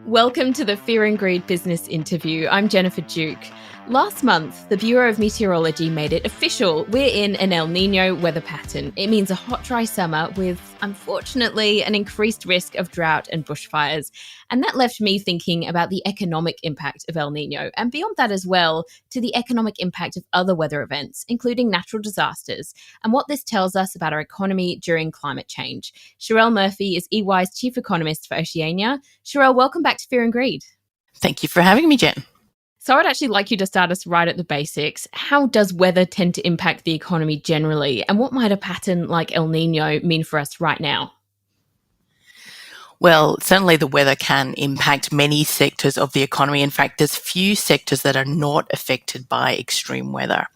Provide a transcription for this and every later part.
Welcome to the Fear and Greed Business Interview. I'm Jennifer Duke. Last month, the Bureau of Meteorology made it official. We're in an El Niño weather pattern. It means a hot, dry summer with, unfortunately, an increased risk of drought and bushfires. And that left me thinking about the economic impact of El Niño, and beyond that as well, to the economic impact of other weather events, including natural disasters, and what this tells us about our economy during climate change. Cherelle Murphy is EY's Chief Economist for Oceania. Cherelle, welcome back to Fear and Greed. Thank you for having me, Jen. So I'd actually like you to start us right at the basics. How does weather tend to impact the economy generally? And what might a pattern like El Niño mean for us right now? Well, certainly the weather can impact many sectors of the economy. In fact, there's few sectors that are not affected by extreme weather.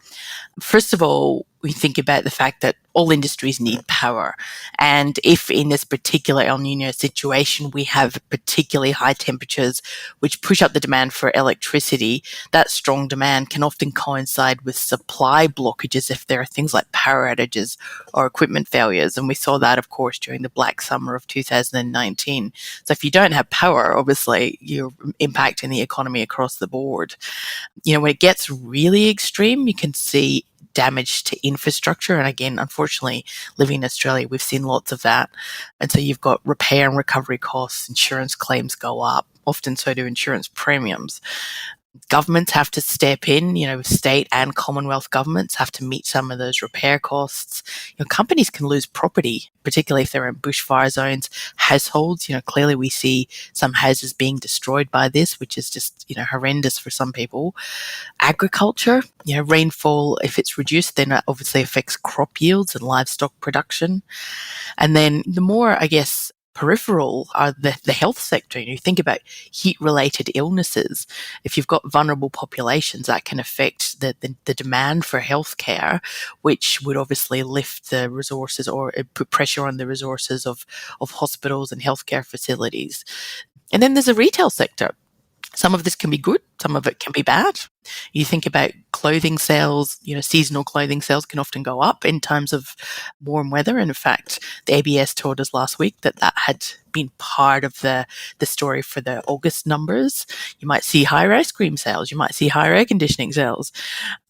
First of all, we think about the fact that all industries need power. And if in this particular El Niño situation, we have particularly high temperatures, which push up the demand for electricity, that strong demand can often coincide with supply blockages if there are things like power outages or equipment failures. And we saw that, of course, during the Black Summer of 2019. So if you don't have power, obviously, you're impacting the economy across the board. When it gets really extreme, you can see damage to infrastructure. And again, unfortunately, living in Australia, we've seen lots of that. And so you've got repair and recovery costs, insurance claims go up, often so do insurance premiums. Governments have to step in, state and Commonwealth governments have to meet some of those repair costs. Companies can lose property, particularly if they're in bushfire zones. Households, clearly we see some houses being destroyed by this, which is just, horrendous for some people. Agriculture, rainfall, if it's reduced, then that obviously affects crop yields and livestock production. And then the more, peripheral are the health sector. You think about heat-related illnesses. If you've got vulnerable populations, that can affect the demand for healthcare, which would obviously lift the resources or put pressure on the resources of hospitals and healthcare facilities. And then there's a retail sector. Some of this can be good, some of it can be bad. You think about clothing sales, seasonal clothing sales can often go up in times of warm weather. And in fact, the ABS told us last week that had been part of the story for the August numbers. You might see higher ice cream sales, you might see higher air conditioning sales.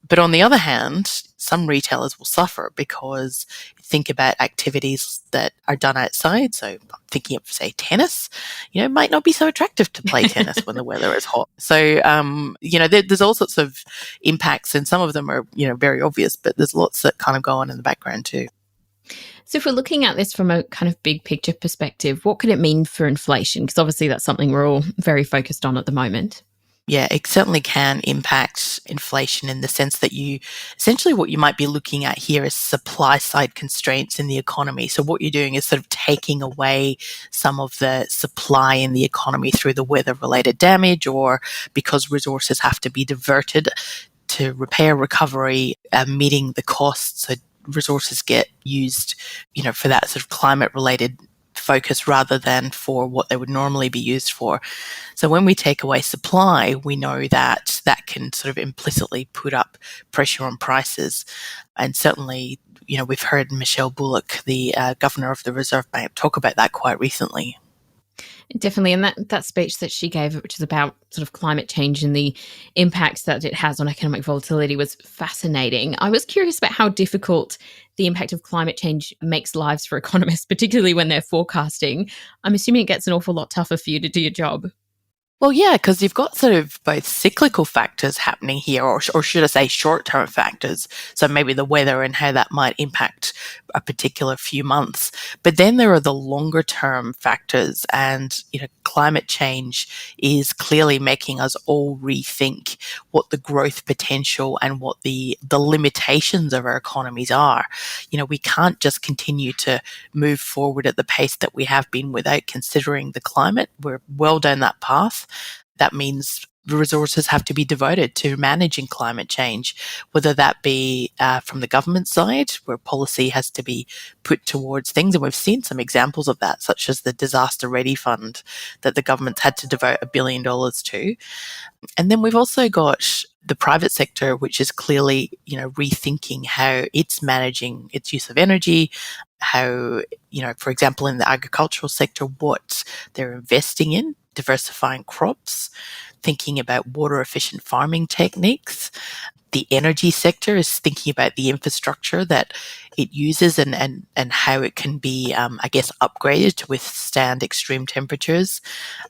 But on the other hand, some retailers will suffer because think about activities that are done outside. So I'm thinking of, say, tennis, it might not be so attractive to play tennis when the weather is hot. So, there's all sorts of impacts, and some of them are, very obvious, but there's lots that kind of go on in the background too. So if we're looking at this from a kind of big picture perspective, what could it mean for inflation? Because obviously that's something we're all very focused on at the moment. Yeah, it certainly can impact inflation in the sense that essentially what you might be looking at here is supply side constraints in the economy. So what you're doing is sort of taking away some of the supply in the economy through the weather related damage, or because resources have to be diverted to repair, recovery, meeting the costs. So resources get used, for that sort of climate related focus rather than for what they would normally be used for. So when we take away supply, we know that can sort of implicitly put up pressure on prices. And certainly, we've heard Michelle Bullock, the governor of the Reserve Bank, talk about that quite recently. Definitely. And that speech that she gave, which is about sort of climate change and the impacts that it has on economic volatility, was fascinating. I was curious about how difficult the impact of climate change makes lives for economists, particularly when they're forecasting. I'm assuming it gets an awful lot tougher for you to do your job. Well, yeah, because you've got sort of both cyclical factors happening here, or should I say short-term factors. So maybe the weather and how that might impact a particular few months. But then there are the longer-term factors, and climate change is clearly making us all rethink what the growth potential and what the limitations of our economies are. We can't just continue to move forward at the pace that we have been without considering the climate. We're well down that path. That means the resources have to be devoted to managing climate change, whether that be from the government side, where policy has to be put towards things. And we've seen some examples of that, such as the Disaster Ready Fund that the government's had to devote $1 billion to. And then we've also got the private sector, which is clearly, rethinking how it's managing its use of energy, how, for example, in the agricultural sector, what they're investing in diversifying crops, thinking about water efficient farming techniques. The energy sector is thinking about the infrastructure that it uses and how it can be, upgraded to withstand extreme temperatures.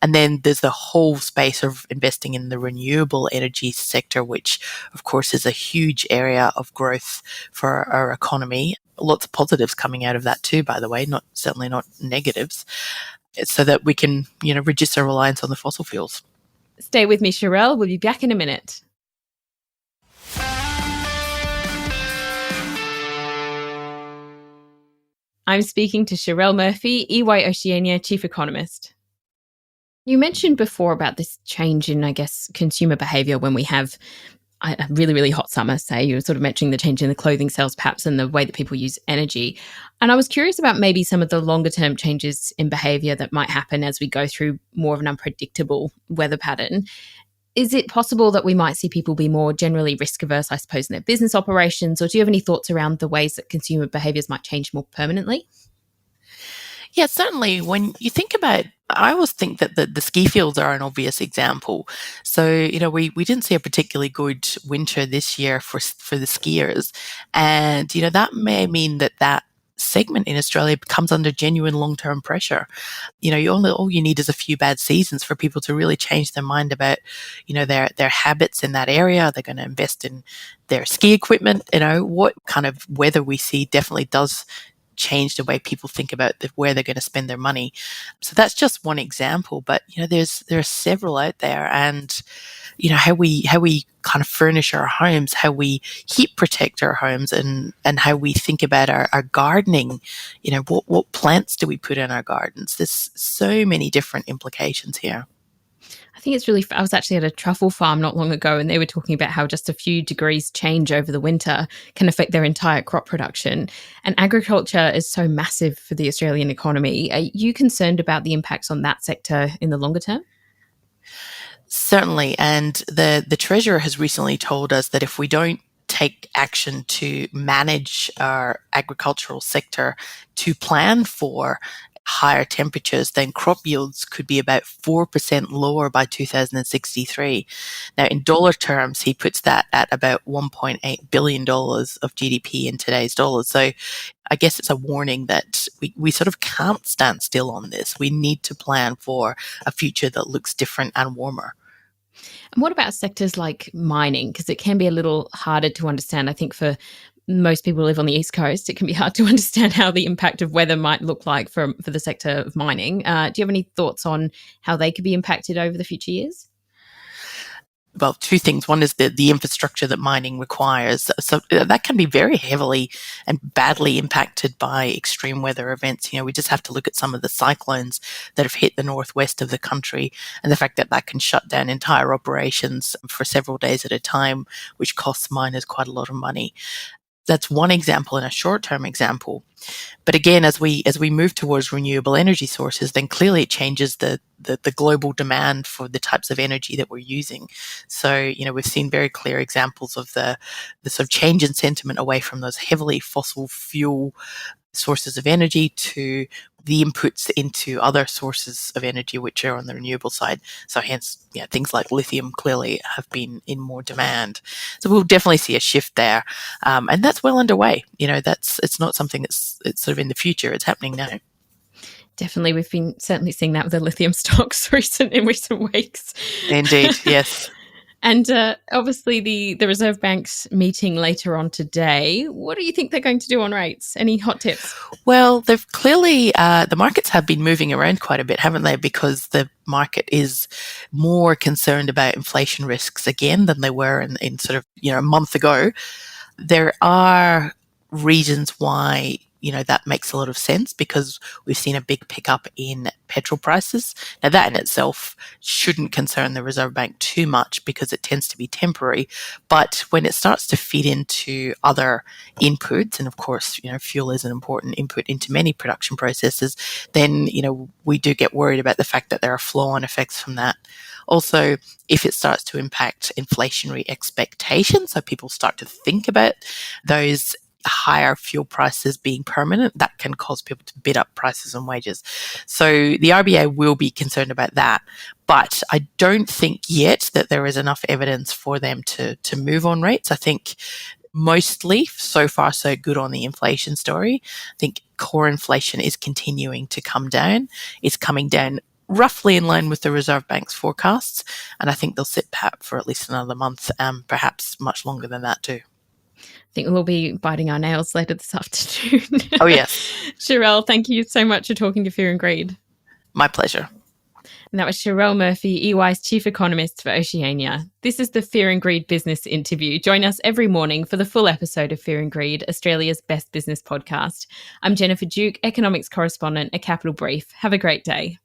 And then there's the whole space of investing in the renewable energy sector, which, of course, is a huge area of growth for our economy. Lots of positives coming out of that too, by the way, certainly not negatives, so that we can, reduce our reliance on the fossil fuels. Stay with me, Cherelle. We'll be back in a minute. I'm speaking to Cherelle Murphy, EY Oceania Chief Economist. You mentioned before about this change in, consumer behaviour when we have a really, really hot summer, say. You were sort of mentioning the change in the clothing sales, perhaps, and the way that people use energy. And I was curious about maybe some of the longer term changes in behaviour that might happen as we go through more of an unpredictable weather pattern. Is it possible that we might see people be more generally risk averse, I suppose, in their business operations? Or do you have any thoughts around the ways that consumer behaviours might change more permanently? Yeah, certainly. When you think about, I always think that the ski fields are an obvious example. So, we didn't see a particularly good winter this year for the skiers. And, that may mean that segment in Australia comes under genuine long-term pressure. All you need is a few bad seasons for people to really change their mind about, their habits in that area. They're going to invest in their ski equipment. What kind of weather we see definitely does change the way people think about where they're going to spend their money. So that's just one example, but there are several out there, and how we kind of furnish our homes, how we heat protect our homes, and how we think about our gardening. What plants do we put in our gardens? There's so many different implications here. I think it's really, I was actually at a truffle farm not long ago, and they were talking about how just a few degrees change over the winter can affect their entire crop production. And agriculture is so massive for the Australian economy. Are you concerned about the impacts on that sector in the longer term? Certainly. And the Treasurer has recently told us that if we don't take action to manage our agricultural sector to plan for higher temperatures, then crop yields could be about 4% lower by 2063. Now, in dollar terms, he puts that at about $1.8 billion of GDP in today's dollars. So I guess it's a warning that we sort of can't stand still on this. We need to plan for a future that looks different and warmer. And what about sectors like mining? Because it can be a little harder to understand, I think, for most people who live on the East Coast. It can be hard to understand how the impact of weather might look like for the sector of mining. Do you have any thoughts on how they could be impacted over the future years? Well, two things. One is the infrastructure that mining requires. So that can be very heavily and badly impacted by extreme weather events. We just have to look at some of the cyclones that have hit the northwest of the country, and the fact that that can shut down entire operations for several days at a time, which costs miners quite a lot of money. That's one example and a short-term example. But again, as we move towards renewable energy sources, then clearly it changes the global demand for the types of energy that we're using. So, we've seen very clear examples of the sort of change in sentiment away from those heavily fossil fuel sources of energy to the inputs into other sources of energy which are on the renewable side. So hence, things like lithium clearly have been in more demand. So we'll definitely see a shift there. And that's well underway. It's not something it's sort of in the future. It's happening now. Definitely. We've been certainly seeing that with the lithium stocks in recent weeks. Indeed, yes. And obviously the Reserve Bank's meeting later on today. What do you think they're going to do on rates? Any hot tips? Well, they've clearly, the markets have been moving around quite a bit, haven't they? Because the market is more concerned about inflation risks again than they were in sort of, a month ago. There are reasons why that makes a lot of sense, because we've seen a big pickup in petrol prices. Now, that in itself shouldn't concern the Reserve Bank too much because it tends to be temporary. But when it starts to feed into other inputs, and of course, fuel is an important input into many production processes, then, we do get worried about the fact that there are flow-on effects from that. Also, if it starts to impact inflationary expectations, so people start to think about those higher fuel prices being permanent, that can cause people to bid up prices and wages. So the RBA will be concerned about that. But I don't think yet that there is enough evidence for them to move on rates. I think mostly so far so good on the inflation story. I think core inflation is continuing to come down. It's coming down roughly in line with the Reserve Bank's forecasts. And I think they'll sit pat for at least another month, perhaps much longer than that too. I think we'll be biting our nails later this afternoon. Oh, yes. Cherelle, thank you so much for talking to Fear and Greed. My pleasure. And that was Cherelle Murphy, EY's Chief Economist for Oceania. This is the Fear and Greed Business Interview. Join us every morning for the full episode of Fear and Greed, Australia's best business podcast. I'm Jennifer Duke, economics correspondent at Capital Brief. Have a great day.